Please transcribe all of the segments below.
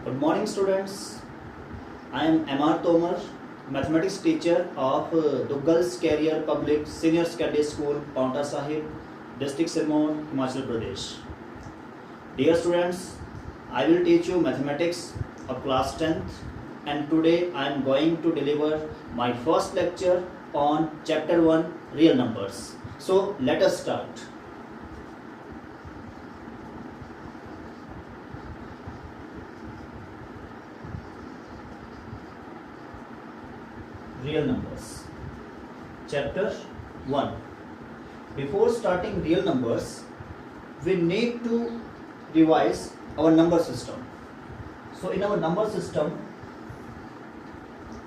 Good morning, students. I am M.R. Tomar, mathematics teacher of the Girls Career Public Senior Secondary School, Paonta Sahib, District Sirmaur, Himachal Pradesh. Dear students, I will teach you mathematics of class 10th, and today I am going to deliver my first lecture on chapter 1, real numbers. So let us start. Real numbers. Chapter 1. Before starting real numbers, we need to revise our number system. So in our number system,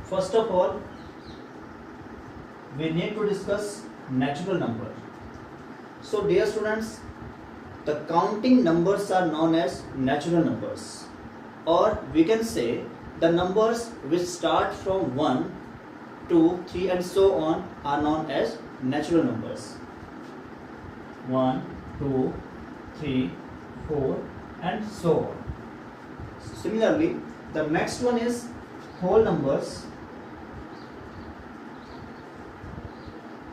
first of all, we need to discuss natural number. So dear students, the counting numbers are known as natural numbers, or we can say the numbers which start from 1, 2, 3 and so on are known as natural numbers. 1, 2, 3, 4 and so on. Similarly, the next one is whole numbers.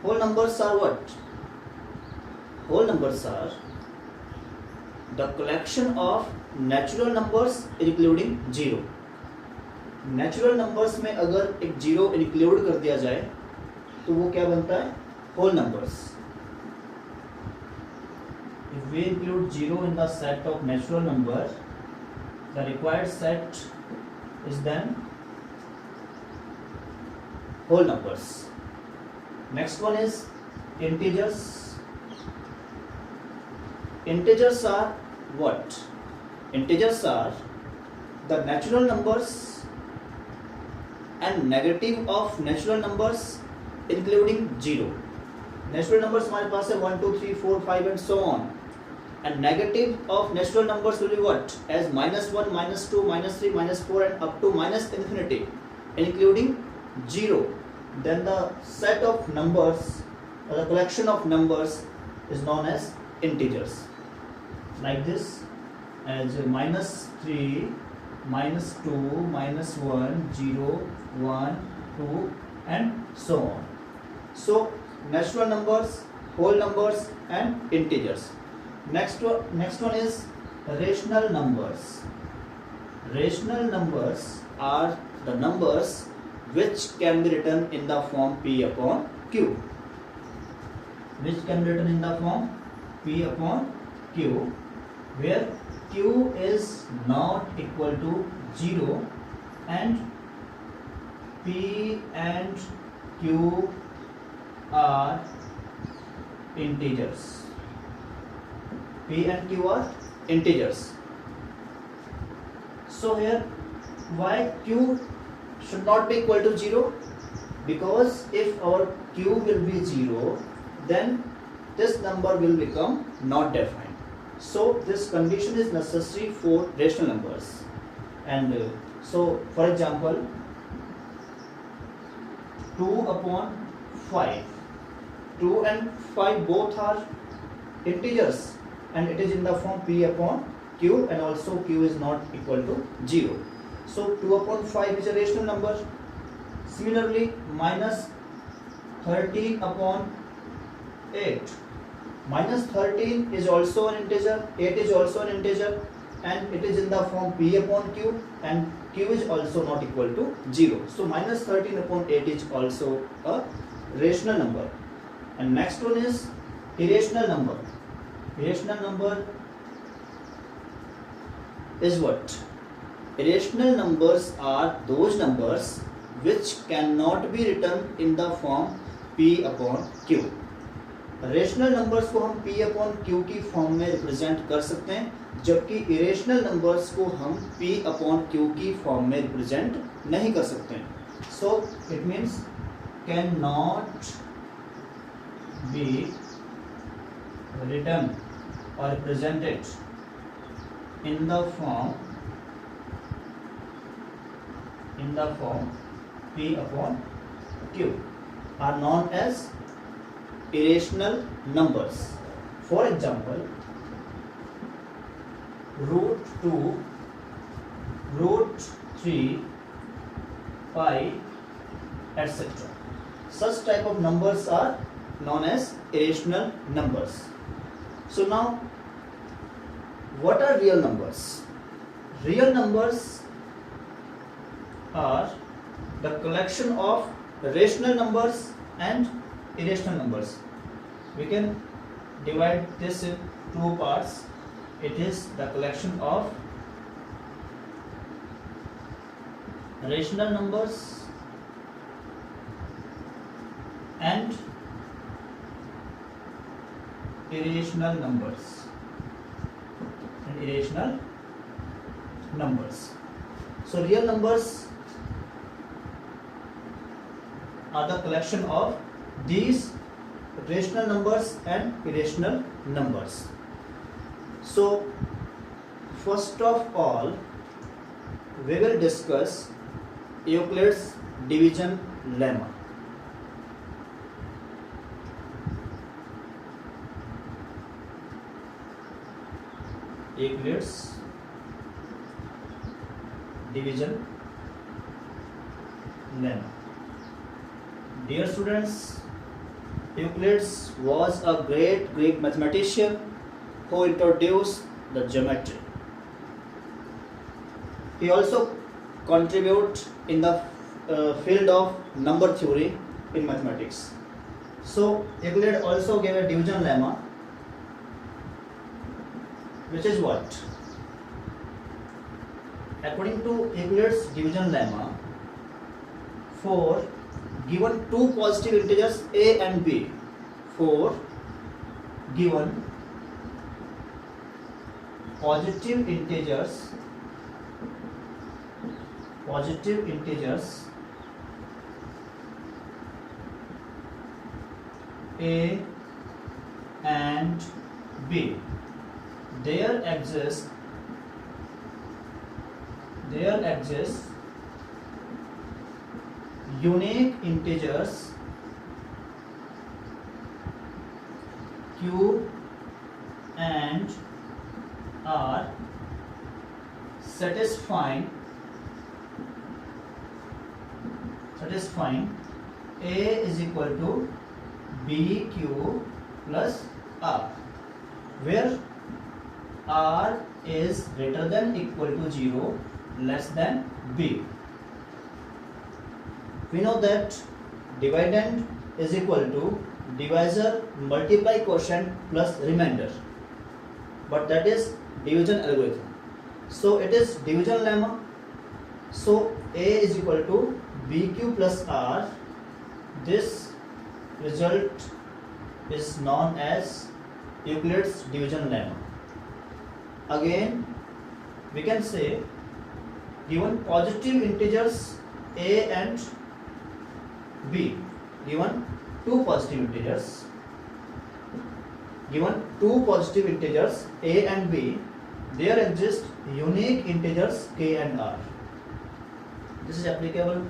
Whole numbers are what? Whole numbers are the collection of natural numbers including zero. Natural numbers में अगर एक zero include कर दिया जाए तो वो क्या बनता है? Whole numbers. If we include zero in the set of natural number, the required set is then whole numbers. Next one is integers. Integers are what? Integers are the natural numbers and negative of natural numbers including 0. Natural numbers हमारे पास है 1, 2, 3, 4, 5 and so on. And negative of natural numbers will be what? As -1, -2, -3, -4 and up to -infinity including 0. Then the set of numbers or the collection of numbers is known as integers. Like this, as -3, -2, -1, 0, 1, 2 and so on. So natural numbers, whole numbers and integers. Next one is rational numbers. Rational numbers are the numbers which can be written in the form P upon Q. Which can be written in the form P upon Q, where Q is not equal to 0 and P and Q are integers. P and Q are integers. So here, why Q should not be equal to 0? Because if our Q will be 0, then this number will become not defined. So this condition is necessary for rational numbers. And so for example, 2 upon 5. 2 and 5 both are integers and it is in the form P upon Q, and also Q is not equal to 0. So 2 upon 5 is a rational number. Similarly, -13 upon 8. -13 is also an integer, 8 is also an integer and it is in the form P upon Q, and Q is also not equal to 0. So -13 upon 8 is also a rational number. And next one is irrational number. Irrational number is what? Irrational numbers are those numbers which cannot be written in the form P upon Q. Rational numbers को हम P upon Q की form में represent कर सकते हैं, जबकि irrational numbers को हम P अपॉन Q की फॉर्म में रिप्रेजेंट नहीं कर सकते हैं. So it means can not be written or represented in the form P upon Q are known as irrational numbers. For example, root 2 root 3, pi, etc. Such type of numbers are known as irrational numbers. So now, what are real numbers? Real numbers are the collection of rational numbers and irrational numbers. We can divide this in two parts. It is the collection of rational numbers and irrational numbers. So real numbers are the collection of these rational numbers and irrational numbers. So first of all, we will discuss Euclid's division lemma. Euclid's division lemma. Dear students, Euclid was a great Greek mathematician who introduced the geometry. He also contributed in the field of number theory in mathematics. So Euclid also gave a division lemma, which is what? According to Euclid's division lemma, for given two positive integers a and b, for given positive integers a and b, there exists unique integers q and r satisfying a is equal to bq plus r, where r is greater than equal to 0, less than b. We know that dividend is equal to divisor multiply quotient plus remainder, but that is division algorithm. So it is division lemma. So a is equal to bq plus r. This result is known as Euclid's division lemma. Again, we can say given positive integers a and b, given two positive integers a and b, there exist unique integers k and r. This is applicable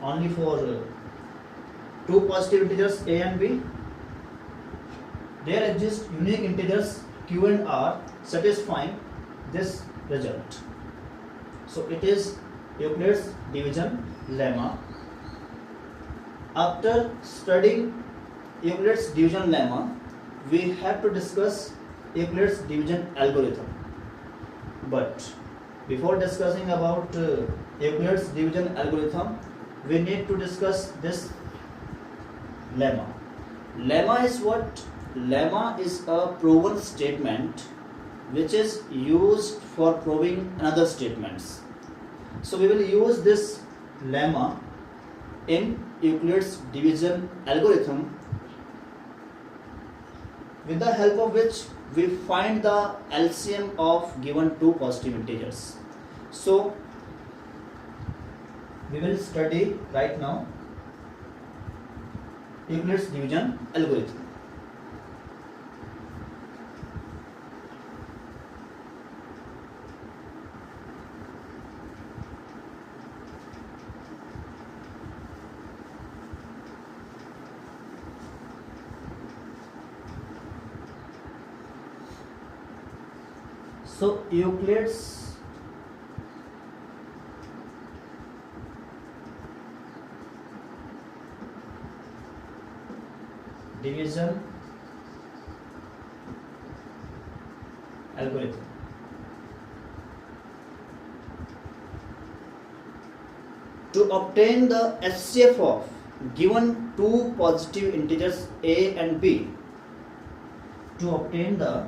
only for two positive integers a and b. There exist unique integers q and r satisfying this result. So it is Euclid's division lemma. After studying Euclid's division lemma, we have to discuss Euclid's division algorithm. But before discussing about Euclid's division algorithm, we need to discuss this lemma. Lemma is what? Lemma is a proven statement which is used for proving another statements. So we will use this lemma in Euclid's division algorithm, with the help of which we find the LCM of given two positive integers. So we will study right now Euclid's division algorithm. So Euclid's division algorithm. To obtain the HCF of given two positive integers a and b, to obtain the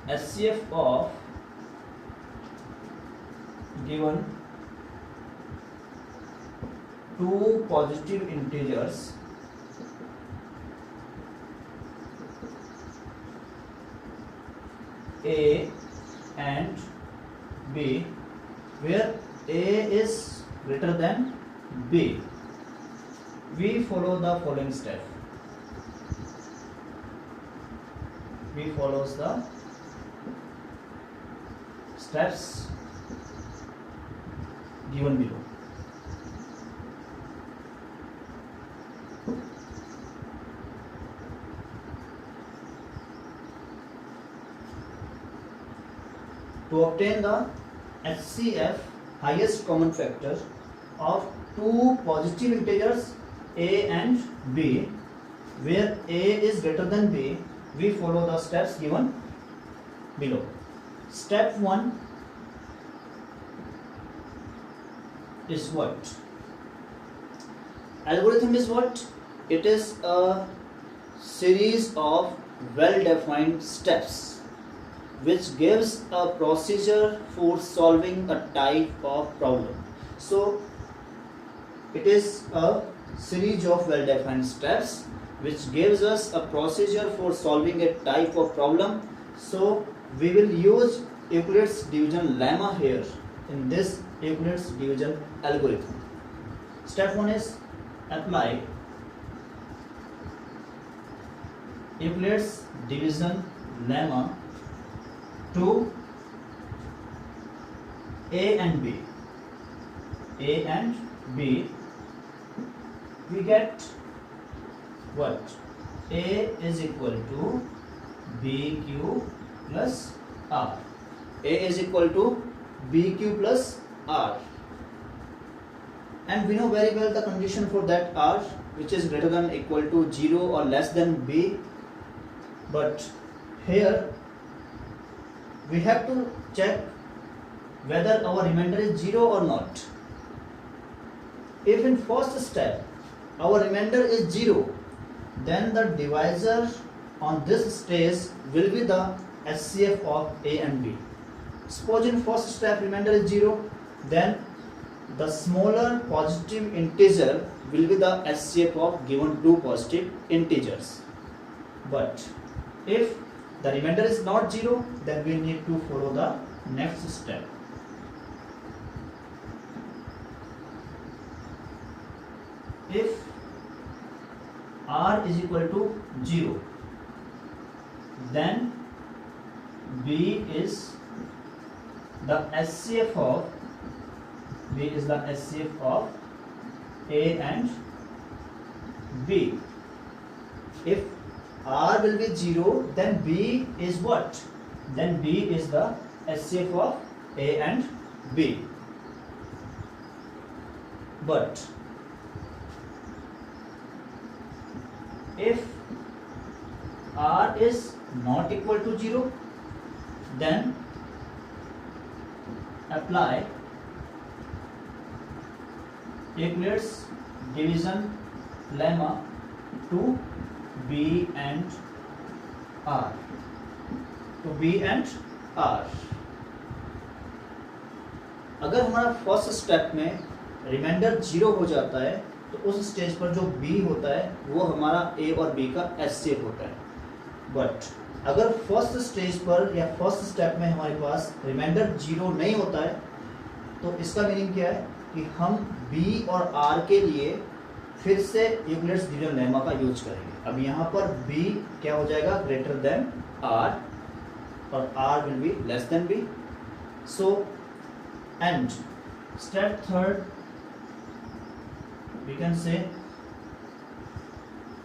HCF of given two positive integers a and b, where a is greater than b, we follow the following step. We follows the steps given below. To obtain the HCF, highest common factor, of two positive integers a and b, where a is greater than b, we follow the steps given below. Step 1 is what? Algorithm is what? It is a series of well-defined steps which gives a procedure for solving a type of problem. So it is a series of well-defined steps which gives us a procedure for solving a type of problem. So we will use Euclid's division lemma here in this Euclid's division algorithm. Step 1 is apply Euclid's division lemma to a and b. A and b, we get what? A is equal to bq plus r. A is equal to bq plus r, and we know very well the condition for that r, which is greater than equal to 0 or less than b. But here we have to check whether our remainder is 0 or not. If in first step our remainder is 0, then the divisor on this stage will be the HCF of a and b. Suppose in first step remainder is 0, then the smaller positive integer will be the HCF of given two positive integers. But if the remainder is not 0, then we need to follow the next step. If r is equal to 0, then b is the HCF of a and b. If r will be 0, then b is what? Then b is the HCF of a and b. But if r is not equal to 0, then apply Euclid's division lemma to b and r. To b and r. अगर हमारा first step में reminder 0 हो जाता है, तो उस stage पर जो b होता है वो हमारा a और b का HCF होता है. बट अगर फर्स्ट स्टेज पर या फर्स्ट स्टेप में हमारे पास रिमाइंडर 0 नहीं होता है, तो इसका मीनिंग क्या है कि हम b और r के लिए फिर से यूक्लिड्स डिविजन लेमा का यूज करेंगे. अब यहाँ पर b क्या हो जाएगा? ग्रेटर देन r, और r will be less than b. So and step third we can say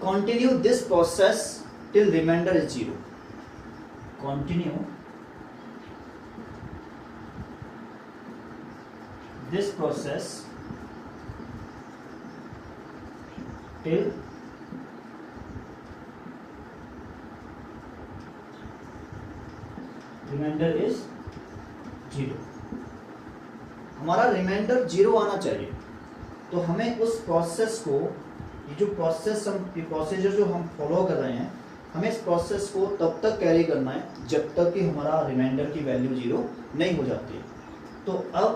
continue this process till remainder is 0. Continue this process till remainder is 0। हमारा रिमाइंडर 0 आना चाहिए, तो हमें उस प्रोसेस को, ये जो प्रोसीजर जो हम फॉलो कर रहे हैं, हमें इस प्रोसेस को तब तक कैरी करना है जब तक कि हमारा रिमाइंडर की वैल्यू 0 नहीं हो जाती है। तो अब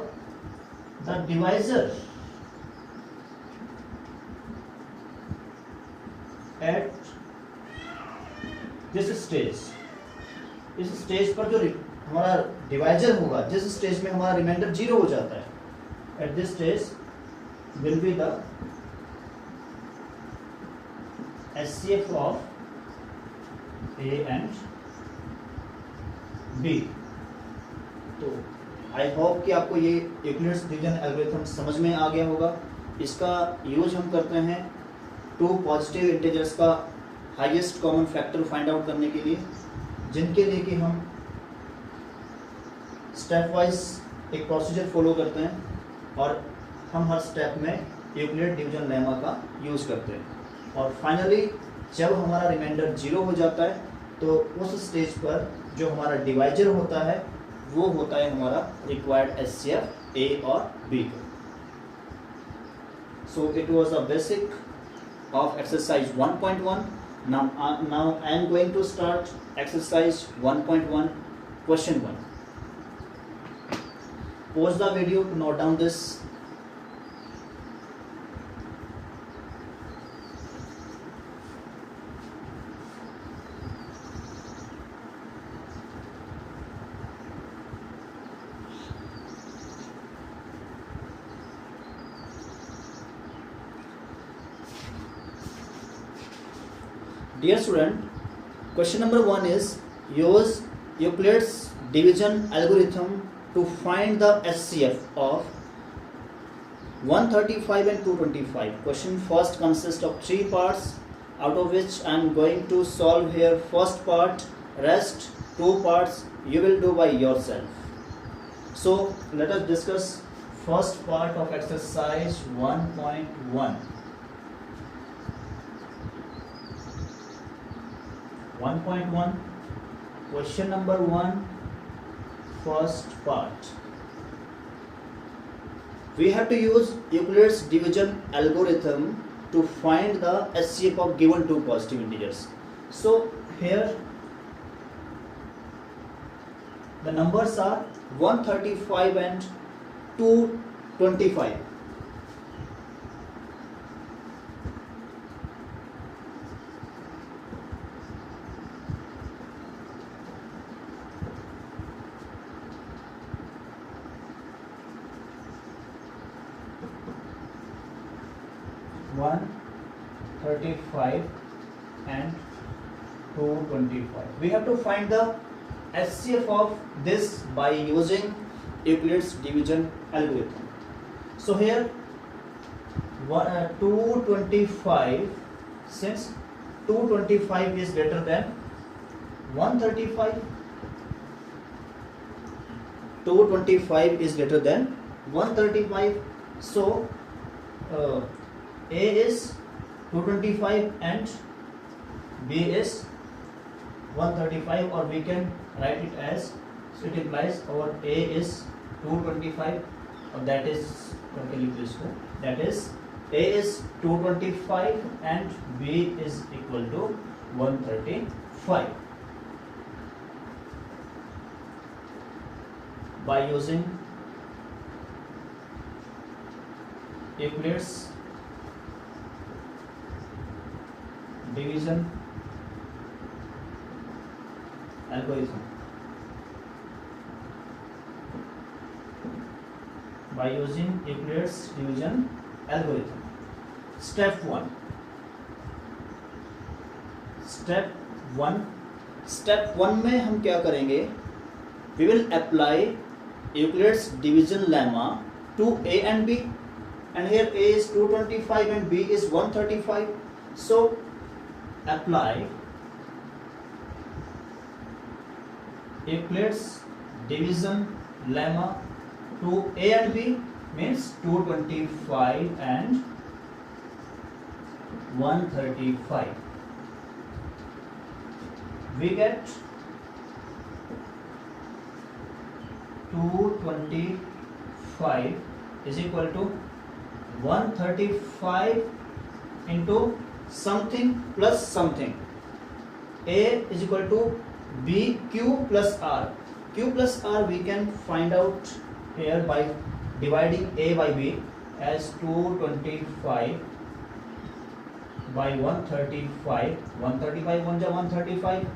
the divisor at this stage, इस स्टेज पर जो हमारा डिवाइजर होगा, जिस स्टेज में हमारा रिमाइंडर 0 हो जाता है, at this stage will be the HCF of A and B। तो आई होप कि आपको ये यूक्लिड्स डिवीजन एल्गोरिथम समझ में आ गया होगा। इसका यूज हम करते हैं टू पॉजिटिव इंटीजर्स का highest common factor find out करने के लिए, जिनके लिए कि हम स्टेप वाइज एक प्रोसीजर फॉलो करते हैं और हम हर स्टेप में यूक्लिड डिवीजन लेमा का यूज़ करते हैं। और फाइनली जब हमारा रिमाइंडर 0 हो जाता है, तो उस स्टेज पर जो हमारा डिवाइजर होता है वो होता है हमारा रिक्वायर्ड HCF A और B का। So it was a basic of exercise 1.1. Now I am going to start exercise 1.1 question 1. Pause the video to note down this. Dear student, question number 1 is use Euclid's division algorithm to find the HCF of 135 and 225. Question first consists of 3 parts, out of which I am going to solve here first part, rest 2 parts you will do by yourself. So let us discuss first part of exercise 1.1. 1.1 question number 1 first part. We have to use Euclid's division algorithm to find the HCF of given two positive integers. So here the numbers are 135 and 225. One 35 and 225. We have to find the HCF of this by using Euclid's division algorithm. So here 225, since 225 is greater than 135, 225 is greater than 135, so A is 225 and B is 135, or we can write it as, so it implies our A is 225, or that is A is 225 and B is equal to 135. By using Euclid's division algorithm, by using Euclid's division algorithm. Step 1. Step 1 में हम क्या करेंगे? We will apply Euclid's division lemma to A and B, and here A is 225 and B is 135. So apply Euclid's division lemma to A and B means 225 and 135. We get 225 is equal to 135 into something plus something. A is equal to B Q plus R. Q plus R we can find out here by dividing A by B as 225 by 135. 135 1 ja 135,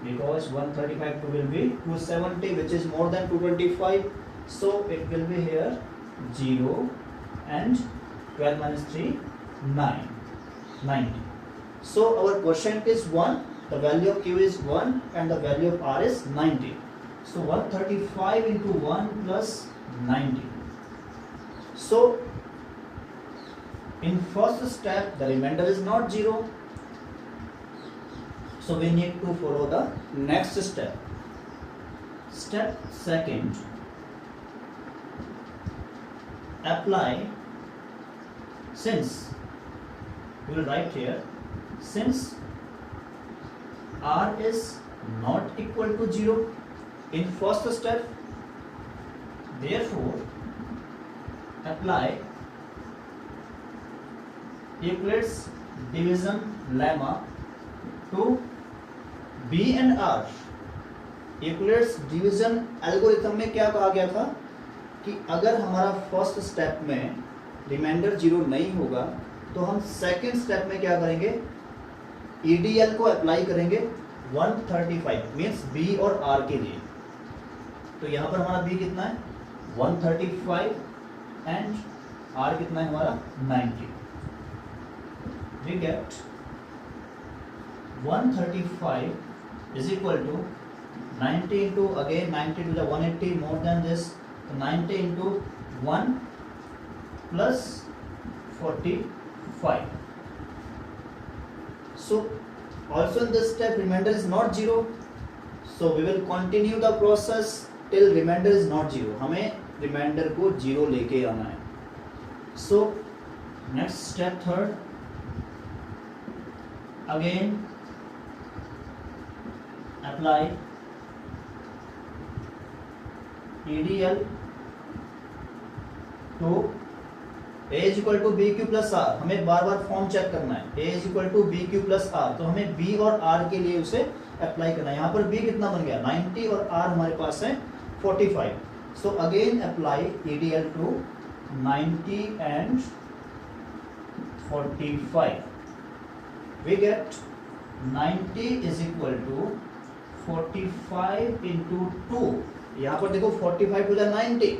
because 135 will be 270, which is more than 225, so it will be here 0 and 12 minus 3 9 90. So our quotient is 1, the value of Q is 1 and the value of R is 90. So 135 into 1 plus 90. So in first step the remainder is not 0. So we need to follow the next step. Step second, apply, since we will write here, since R is not equal to 0 in first step, therefore apply Euclid's division lemma to B and R. Euclid's division algorithm में क्या कहा गया था कि अगर हमारा first step में reminder 0 नहीं होगा तो हम सेकंड स्टेप में क्या करेंगे, ईडीएल को अप्लाई करेंगे 135 मींस बी और आर के लिए. तो यहाँ पर हमारा बी कितना है 135 एंड आर कितना है हमारा 90. We get 135 is equal to 90 into again 90 to the 180 more than this, so 90 into 1 plus 45. So also in this step remainder is not 0, so we will continue the process till remainder is not 0. हमें remainder को 0 लेके आना है. So next step third, again apply EDL to A is equal to BQ plus R. हमें बार बार form check करना है. A is equal to BQ plus R, तो हमें B और R के लिए उसे अप्लाई करना है. यहाँ पर B कितना बन गया 90 और R हमारे पास है 45. So again apply EDL to 90 and 45. We get 90 is equal to 45 into 2. यहाँ पर देखो 45 to the 90,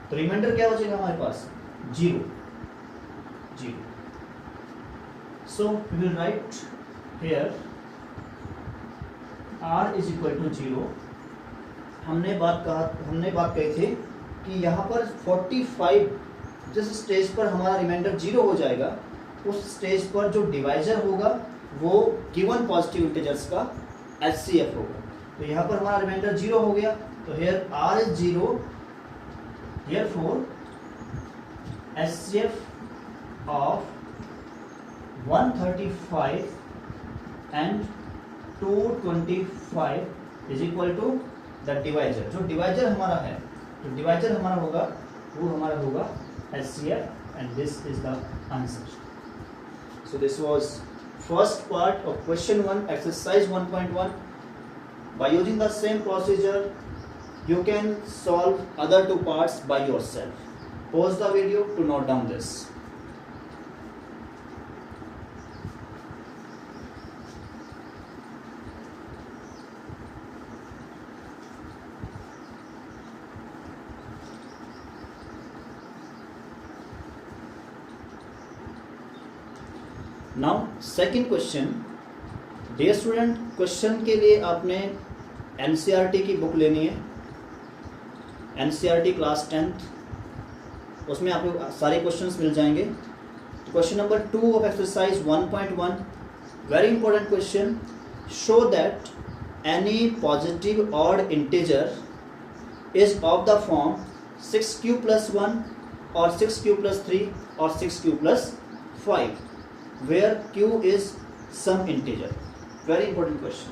तो रिमाइंडर क्या बचेगा हमारे पास 0. So we will write here R is equal to 0. हमने बात कही थी कि यहाँ पर 45 जिस स्टेज पर हमारा रिमाइंडर 0 हो जाएगा उस स्टेज पर जो डिवाइजर होगा वो गिवन पॉजिटिव इंटीजर्स का HCF होगा. तो यहाँ पर हमारा रिमाइंडर 0 हो गया, तो here R is 0, therefore HCF of 135 and 225 is equal to the divisor. जो डिवाइजर हमारा है, तो डिवाइजर हमारा होगा वो हमारा होगा HCF, and this is the answer. So this was first part of question 1, exercise 1.1. By using the same procedure, you can solve other two parts by yourself. Pause the video to note down this. Now second question. Dear student, question के लिए आपने NCERT की book लेनी है, NCERT class 10th, उसमें आपको सारे questions मिल जाएंगे. Question number 2 of exercise 1.1, very important question. Show that any positive odd integer is of the form 6 cube plus 1 or 6 cube plus 3 or 6 cube plus 5, where q is some integer? Very important question.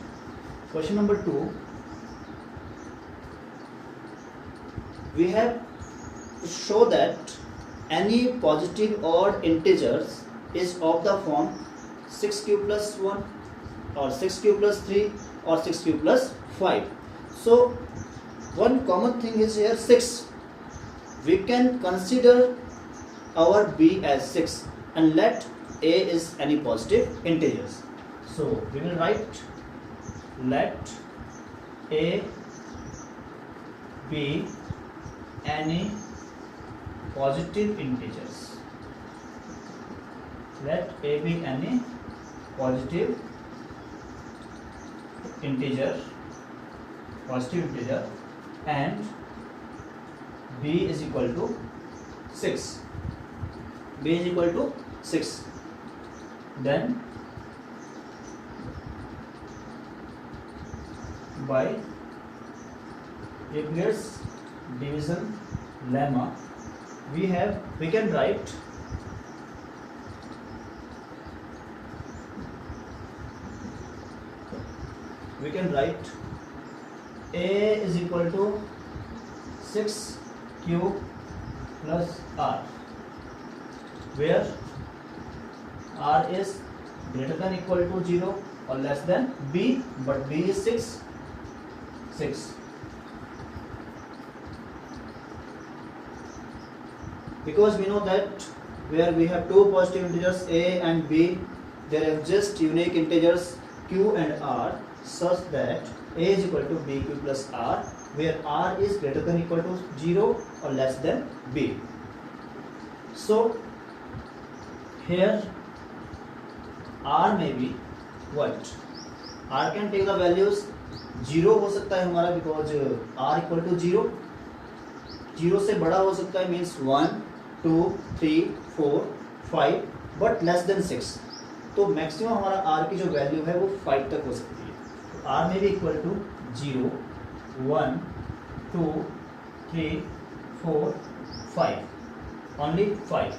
Question number 2, we have to show that any positive odd integers is of the form 6 cube plus 1 or 6 cube plus 3 or 6 cube plus 5. So one common thing is here 6. We can consider our b as 6 and let a is any positive integers. So we will write let a be any positive integers. Let a be any positive integer, and b is equal to 6. b is equal to 6. Then by Euclid's division lemma, we can write a is equal to 6 cube plus r, where r is greater than equal to 0 or less than b, but b is 6. Because we know that where we have two positive integers a and b, there exist unique integers q and r, such that a is equal to bq plus r, where r is greater than equal to 0 or less than b. So here r may be what? r can take the values 0 हो सकता है हमारा, because r equal to 0. 0 से बड़ा हो सकता है, means 1, 2, 3, 4, 5, but less than 6. तो मैक्सिमम हमारा r की जो वैल्यू है वो 5 तक हो सकती है. तो r में भी equal to 0, 1, 2, 3, 4, 5, only 5.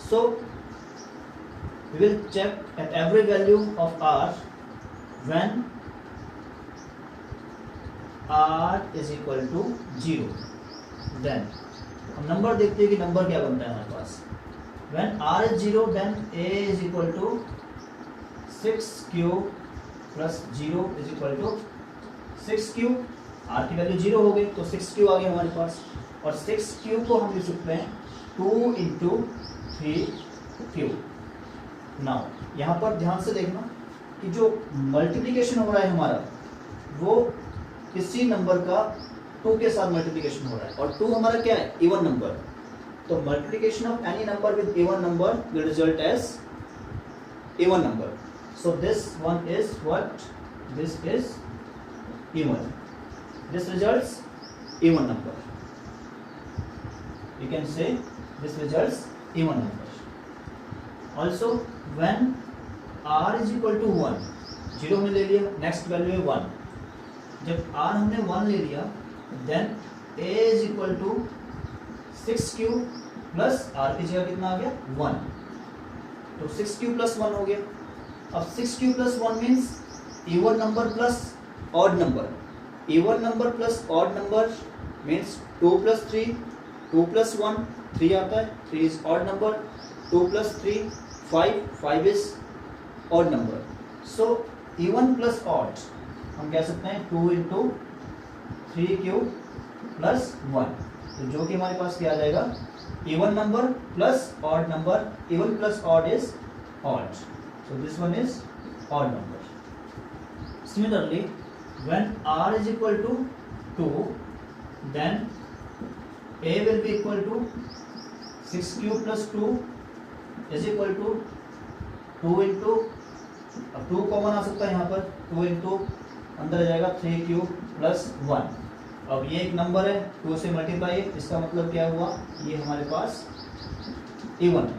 So we will check at every value of r when r is equal to 0. Then हम नंबर देखते हैं कि नंबर क्या बनता है हमारे पास. When r is 0, then a is equal to 6 cube plus 0 is equal to 6 cube. r की value 0 हो गई तो 6 क्यूब आ गया हमारे पास, और 6 क्यूब को हम लिख सकते हैं 2 into 3 क्यूब. नाउ यहाँ पर ध्यान से देखना कि जो मल्टीप्लिकेशन हो रहा है हमारा, वो किसी नंबर का 2 के साथ मल्टीप्लिकेशन हो रहा है, और 2 हमारा क्या है? Even number. तो multiplication of any number with even number will result as even number. So this one is what? This is even. This results even number. You can say this results even number. Also when r is equal to 1, 0 हमने ले लिया, next value है 1. जब r हमने 1 ले लिया, then a is equal to 6 cube plus r की जगह कितना आ गया? 1. तो 6 क्यूब प्लस 1 हो गया. अब 6 cube plus 1 means even number plus odd number. Even number plus odd number means 2 plus 3, 2 plus 1, 3 आता है, 3 is odd number, 2 plus 3, 5 is odd number. So even plus odd हम कह सकते हैं 2 into 3 क्यूब प्लस 1. तो जो कि हमारे पास क्या आ जाएगा? Even number plus odd number. Even plus odd is odd. So this one is odd number. Similarly when r is equal to 2, then a will be equal to 6 cube plus 2 is equal to 2 into, अब 2 common आ सकता है यहाँ पर, 2 into अंदर आ जाएगा 3 cube plus 1. अब ये एक नंबर है, 2 से मल्टीप्लाई है, इसका मतलब क्या हुआ? ये हमारे पास इवन है.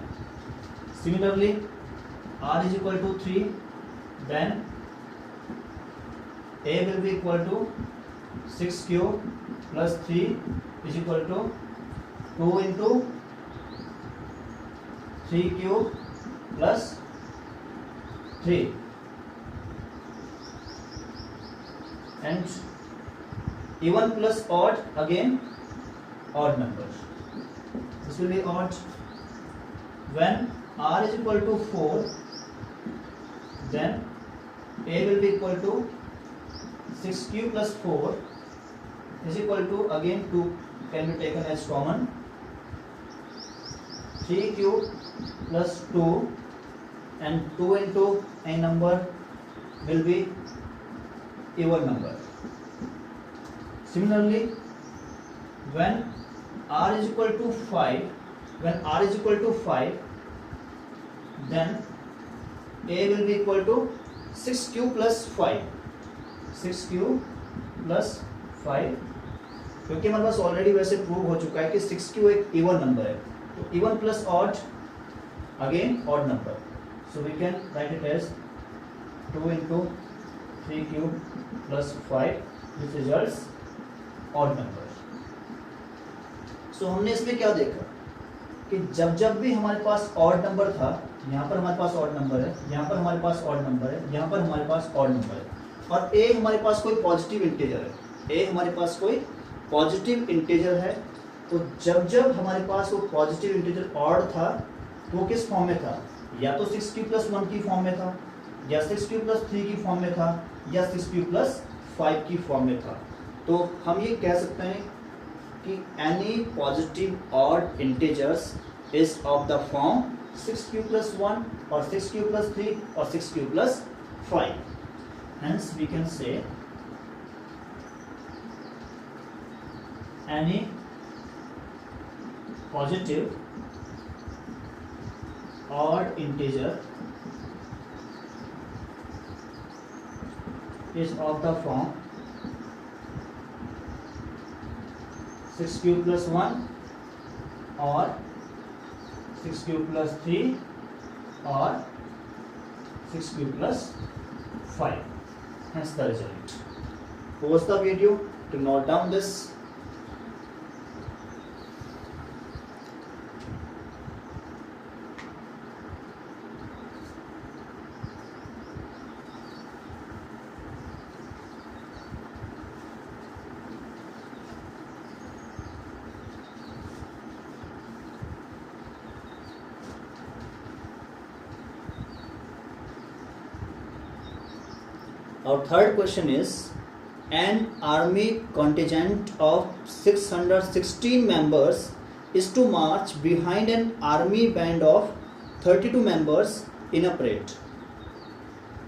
Similarly r is equal to 3, then a will be equal to 6 cube plus 3 is equal to 2 into 3 cube plus 3 and even plus odd, again odd numbers. This will be odd. When r is equal to 4, then a will be equal to 6 cube plus 4 is equal to, again 2 can be taken as common, 3 cube plus 2, and 2 into a number will be even number. Similarly, when r is equal to 5, then a will be equal to 6 cube plus 5, 6 cube plus 5, क्योंकि हमारे पास already वैसे prove हो चुका है कि 6 Q एक even number है, तो even plus odd, again odd number, so we can write it as 2 into 3 cube plus 5, which results odd number. So हमने इसमें क्या देखा कि जब जब भी हमारे पास ऑड नंबर था, यहाँ पर हमारे पास ऑड नंबर है, यहाँ पर हमारे पास ऑड नंबर है, यहाँ पर हमारे पास ऑड नंबर है, और a हमारे पास कोई पॉजिटिव इंटीजर है, a हमारे पास कोई पॉजिटिव इंटीजर है, तो जब जब हमारे पास वो पॉजिटिव इंटीजर ऑड था तो वो किस फॉर्म में था, या तो 6 क्यूब प्लस 1 की फॉर्म में था, या 6 क्यूब प्लस 3 की फॉर्म में था, या 6 क्यूब प्लस 5 की फॉर्म में था। तो हम ये कह सकते हैं कि any positive odd integers is of the form 6 cube plus 1 और 6 क्यूब प्लस 3 और 6 cube plus 5. Hence we can say any positive odd integer is of the form 6 cube plus 1 or 6 cube plus 3 or 6 cube plus 5. Hence the result. Pause the video to note down this. Our third question is, an army contingent of 616 members is to march behind an army band of 32 members in a parade.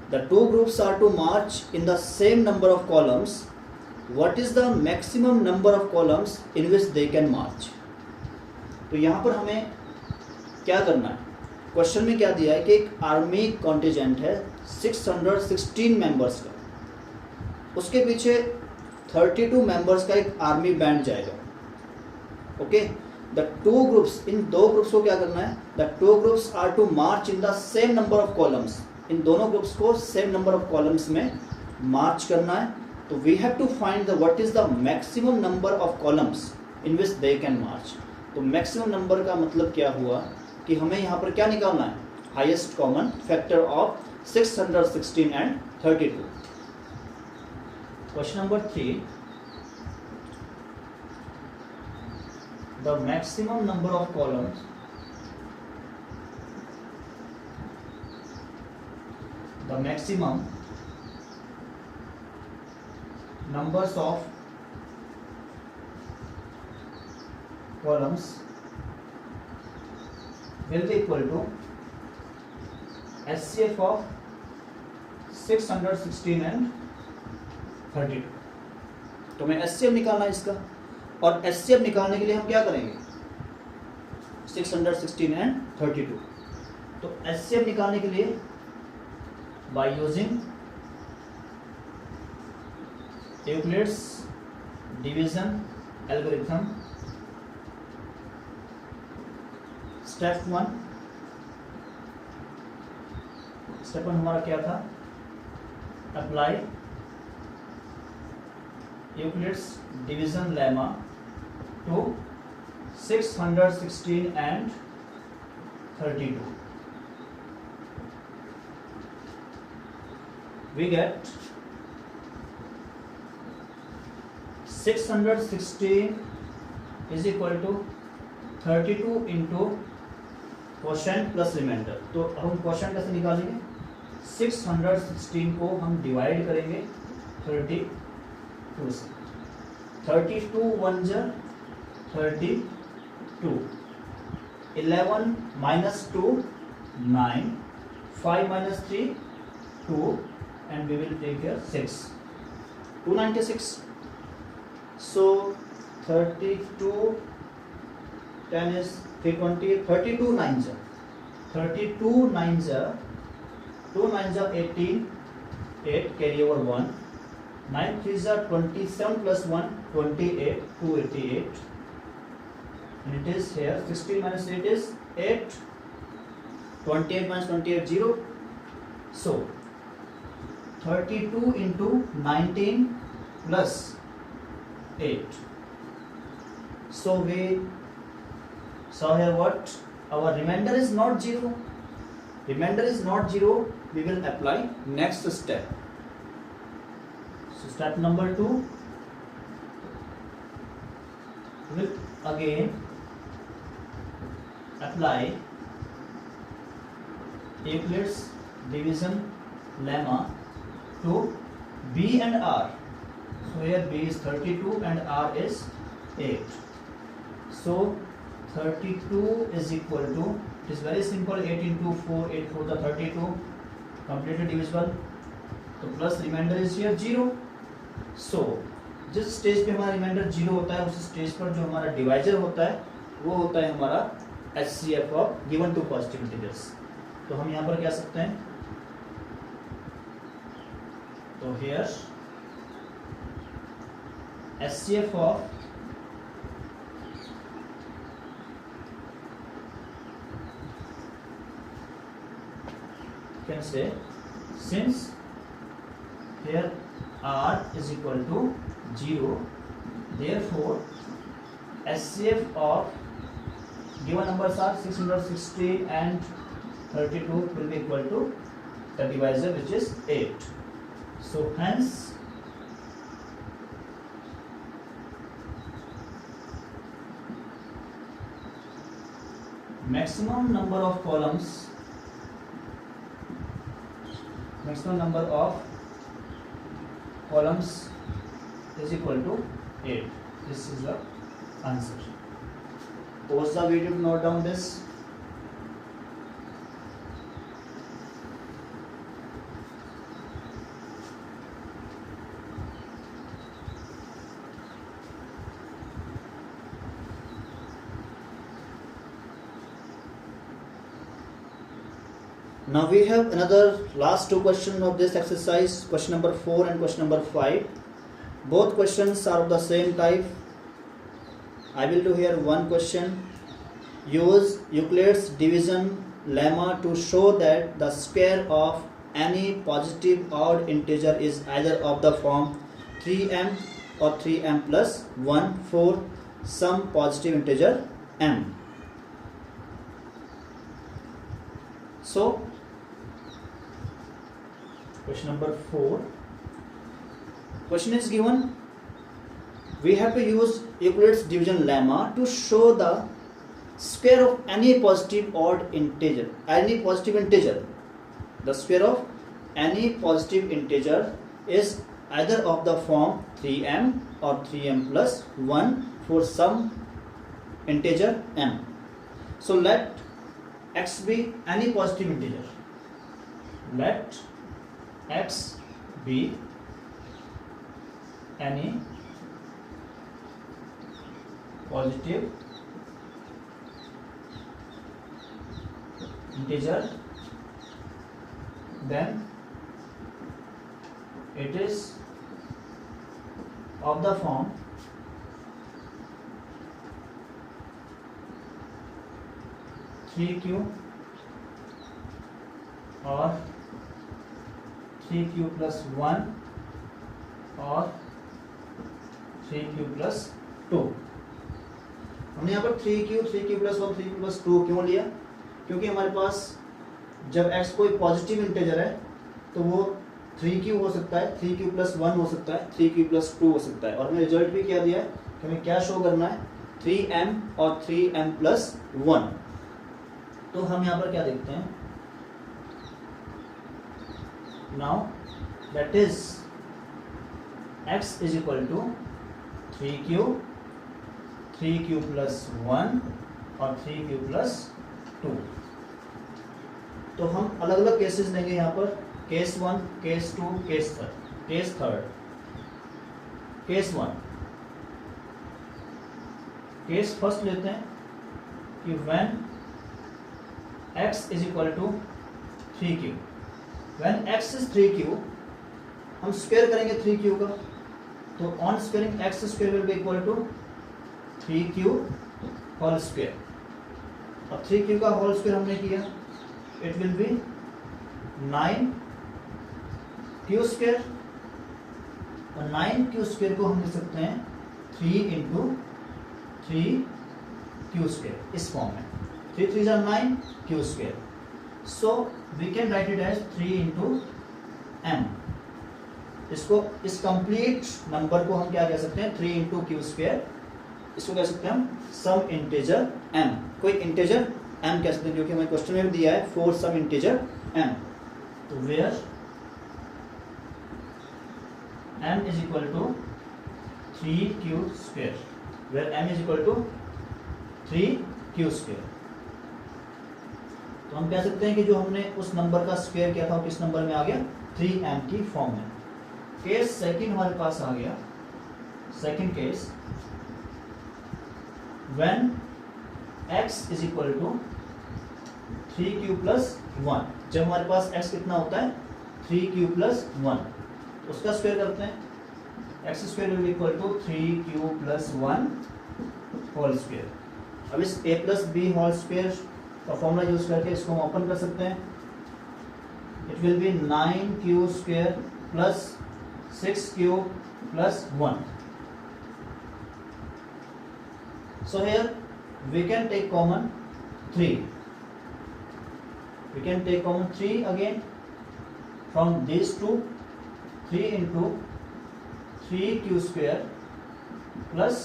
The two groups are to march in the same number of columns. What is the maximum number of columns in which they can march? तो यहाँ पर हमें क्या करना है, question में क्या दिया है कि एक आर्मी कॉन्टिजेंट है 616 मेंबर्स का, उसके पीछे 32 मेंबर्स का एक आर्मी बैंड जाएगा. ओके, द टू ग्रुप्स, इन दो ग्रुप्स को क्या करना है, the two groups are to march in the same number of columns. इन दोनों ग्रुप्स को सेम नंबर ऑफ कॉलम्स में मार्च करना है. तो we have to find the what is the maximum number of columns in which they can march. तो maximum number का मतलब क्या हुआ कि हमें यहाँ पर क्या निकालना है, highest common factor of 616 and 32. Question number 3. The maximum number of columns numbers of columns will be equal to HCF of 616 and 32. तो मैं HCF निकालना है इसका, और HCF निकालने के लिए हम क्या करेंगे, 616 एंड 32. तो HCF निकालने के लिए by using Euclid's division algorithm, step 1 हमारा क्या था, apply Euclid's division lemma to 616 and 32. We get 616 is equal to 32 into quotient plus remainder. तो हम क्वोशेंट कैसे निकालेंगे? 616 को हम डिवाइड करेंगे 32 से। 32 1 जा 32, 11 minus 2 9, 5 minus 3 2, and we will take here 6, 296. So 32 10 is 320, 32 9 जा 32 9 जा 2 9 जा 18, 8 carry over 1, 9 3 जा 27 plus 1 28, 288, and it is here 16 minus 8 is 8, 28 minus 28 0. So 32 into 19 plus 8. So we saw here what? Our remainder is not 0. Remainder is not 0. We will apply next step. So step number 2. We will again apply Euclid's division lemma to B and R. So here B is 32 and R is 8. So 32 is equal to, it is very simple, 8 into 4, 8 4 the 32, completely divisible. तो plus remainder is here 0. सो जिस stage पे हमारा reminder 0 होता है उस stage पर जो हमारा डिवाइजर होता है वो होता है हमारा HCF of given two positive integers. तो हम यहाँ पर क्या सकते हैं? तो here HCF of can say, since here R is equal to 0, therefore HCF of given numbers are 616 and 32 will be equal to the divisor which is 8. So hence maximum number of columns, maximum number of columns is equal to 8. This is the answer. Pause the video to note down this. Now we have another last two questions of this exercise, question number 4 and question number 5. Both questions are of the same type. I will do here one question. Use Euclid's division lemma to show that the square of any positive odd integer is either of the form 3m or 3m plus 1 for some positive integer m. So question number 4. Question is given. We have to use Euclid's division lemma to show the square of any positive odd integer. Any positive integer. The square of any positive integer is either of the form 3m or 3m plus 1 for some integer m. So let x be any positive integer. Let x be any positive integer, then it is of the form 3q or 3q plus 1 or 3q plus 2। हमने यहाँ पर 3q plus 1 3q plus 2 क्यों लिया? क्योंकि हमारे पास जब x कोई positive integer है तो वो 3q हो सकता है, 3q प्लस 1 हो सकता है, 3q प्लस 2 हो सकता है। और हमें रिजल्ट भी क्या दिया है कि हमें क्या शो करना है, 3m और 3m प्लस 1। तो हम यहाँ पर क्या देखते हैं, now that is x is equal to 3q plus 1 और 3q प्लस 2। तो हम अलग अलग केसेस लेंगे यहाँ पर, case 1, case 2, case 3। Case 1, case first लेते हैं कि when x is equal to 3q, when x is 3q, हम स्क्वायर करेंगे 3q का, तो on squaring x square will be equal to 3q whole square. अब 3q का होल स्क्वायर हमने किया, it will be 9q square, और 9q square को हम लिख सकते हैं 3 इंटू 3q स्क्वायर, इस फॉर्म में 3 3 are 9q स्क्वायर। So we can write it as 3 into m। इसको, इस कंप्लीट नंबर को हम क्या कह सकते हैं, 3 इंटू क्यू स्क्वायर। इसको कह सकते हैं हम सम इंटीजर m, कोई इंटीजर m कह सकते हैं, जो कि हमें क्वेश्चन में दिया है, फॉर सम इंटीजर m। तो where m is equal to 3q square, where m is equal to 3q square. तो हम कह सकते हैं कि जो हमने उस नंबर का स्क्वायर किया था वो किस नंबर में आ गया, 3m की फॉर्म में। केस सेकंड हमारे पास आ गया, second case, when x is equal to 3q plus 1। जब हमारे पास x कितना होता है, 3q प्लस 1, तो उसका स्क्वायर करते हैं, x square will equal to 3q plus 1 whole square. अब इस a plus b whole square का फॉर्मूला यूज करके इसको हम ओपन कर सकते हैं। It will be 9q square plus 6q plus 1। So here we can take common 3. We can take common 3 again from these two. 3 into 3q square plus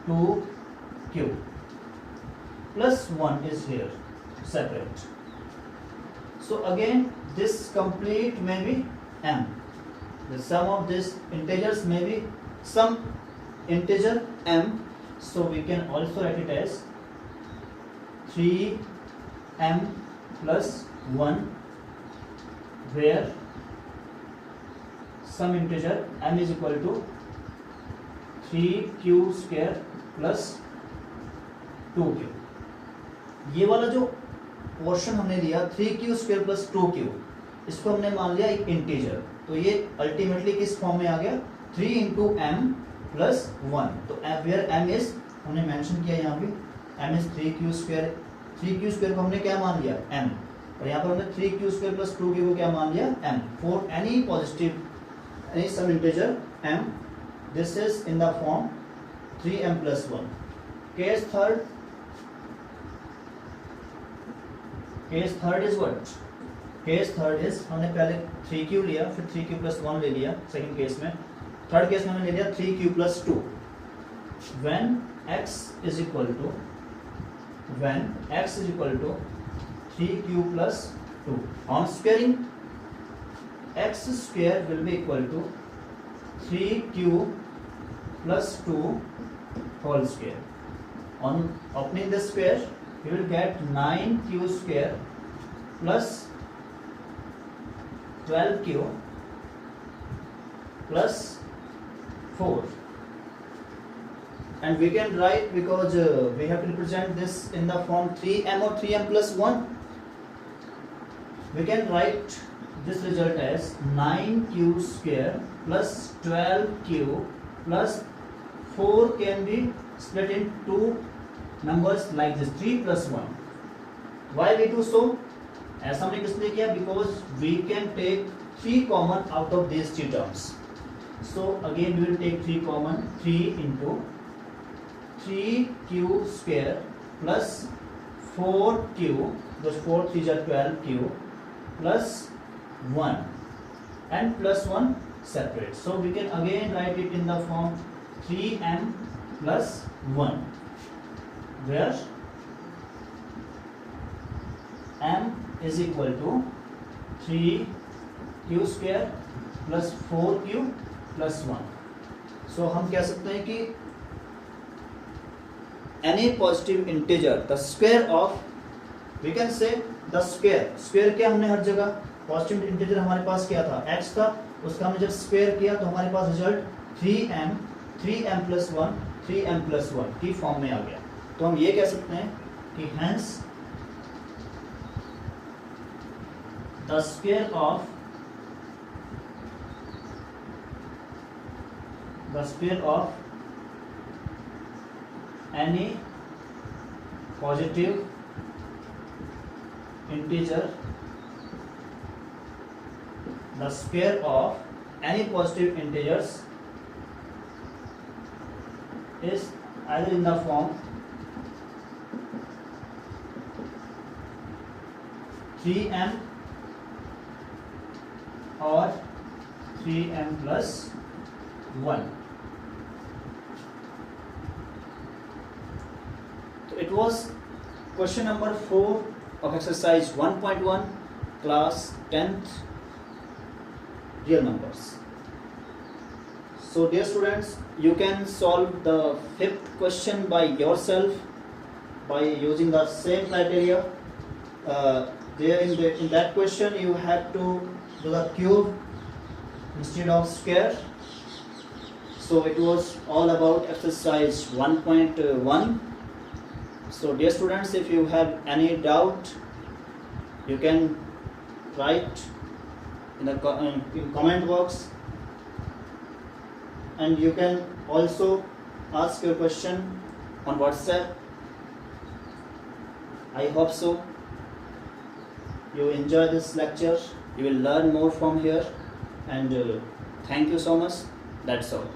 2q plus 1 is here separate. So again this complete may be m. The sum of these integers may be some integer m. So we can also write it as 3m plus 1, where some integer m is equal to 3q square plus 2q। ये वाला जो portion हमने लिया 3q square plus 2q, इसको हमने मान लिया एक इंटीजर, तो ये अल्टीमेटली किस फॉर्म में आ गया, 3 इंटू m प्लस 1। तो वेयर m इज, हमने मेंशन किया यहाँ पे, m is 3q square, 3q square को हमने क्या मान लिया, m, और यहाँ पर हमने 3q स्क्वायर प्लस 2q को क्या मान लिया, m। For any positive, any some integer m, this is in the form 3m plus 1। Case third, case third is what, case third is, हमने पहले 3q लिया, फिर 3q प्लस 1 ले लिया सेकंड केस में। थर्ड केस में हमने ले लिया 3q plus 2। when x is equal to, when x is equal to 3q plus 2, on squaring x square will be equal to 3q plus 2 whole square. On opening the square you will get 9q square plus 12q plus 4, and we can write, because we have to represent this in the form 3m or 3m plus 1, we can write this result as 9q square plus 12q plus 4 can be split in two numbers like this, 3 plus 1. Why we do so? ऐसा हमने किस लिए किया, because we can take 3 common out of these 3 terms. So again we will take 3 common. 3 into 3q square plus 4q, those 4 3s are 12q plus 1 and plus 1 separate. So we can again write it in the form 3m plus 1, where m is equal to 3q square plus 4q plus 1. So हम कह सकते हैं कि any positive integer, the square of, we can say the square क्या हमने हर जगह positive integer हमारे पास क्या था, x था, उसका हमने जब स्क्वायर किया तो हमारे पास result 3m plus 1 3m plus 1 की फॉर्म में आ गया. तो हम ये कह सकते हैं कि hence the square of any positive integer, the square of any positive integers is either in the form 3m or 3m plus 1. So it was question number 4 of exercise 1.1 class 10th real numbers. So dear students, you can solve the 5th question by yourself by using the same criteria. There in that question you have to do the cube instead of square. So it was all about exercise 1.1. So dear students, if you have any doubt, you can write in the comment box, and you can also ask your question on WhatsApp. I hope so you enjoy this lecture. You will learn more from here, and thank you so much. That's all.